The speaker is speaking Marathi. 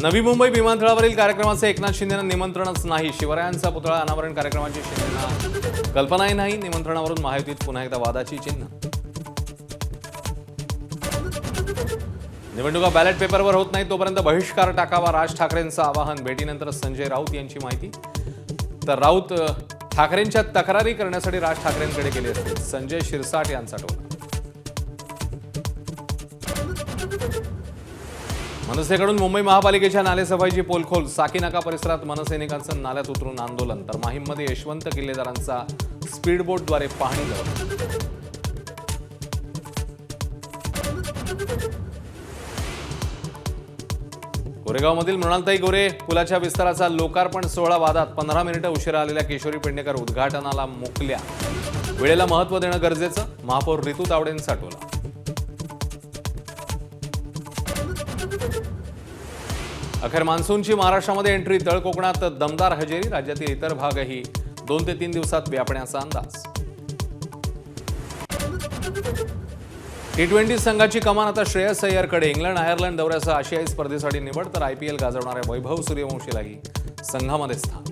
नवी मुंबई विमानतळावरील कार्यक्रमाचे एकनाथ शिंदेंना निमंत्रणच नाही. शिवरायांचा पुतळा अनावरण कार्यक्रमाची शिंदेंना कल्पनाही नाही. निमंत्रणावरून महायुतीत पुन्हा एकदा वादाची चिन्ह. निवडणुका बॅलेट पेपरवर होत नाही तोपर्यंत बहिष्कार टाकावा, राज ठाकरेंचं आवाहन. भेटीनंतर संजय राऊत यांची माहिती. तर राऊत ठाकरेंच्या तक्रारी करण्यासाठी राज ठाकरेंकडे गेले असतील. संजय शिरसाट यांचा टोला. मनसेकडून मुंबई महापालिकेच्या नालेसफाईची पोलखोल. साकीनाका परिसरात मनसैनिकांचं नाल्यात उतरून आंदोलन. तर माहीममध्ये यशवंत किल्लेदारांचा स्पीडबोटद्वारे पाहणी दौरा. कोरेगावमधील मृणालताई गोरे पुलाच्या विस्ताराचा लोकार्पण सोहळा वादात. 15 मिनिटं उशिरा आलेल्या किशोरी पेडणेकर उद्घाटनाला मुकल्या. वेळेला महत्त्व देणं गरजेचं. महापौर रितू तावडेंचा टोला. अखेर मान्सूनची महाराष्ट्रामध्ये एंट्री. तळ कोकणात दमदार हजेरी. राज्यातील इतर भागही 2 ते 3 दिवसात व्यापण्याचा अंदाज. T20 संघाची कमान आता श्रेयस अय्यरकडे. इंग्लंड आयर्लंड दौऱ्यासह आशियाई स्पर्धेसाठी निवड. तर IPL गाजवणाऱ्या वैभव सूर्यवंशीलाही संघामध्ये स्थान.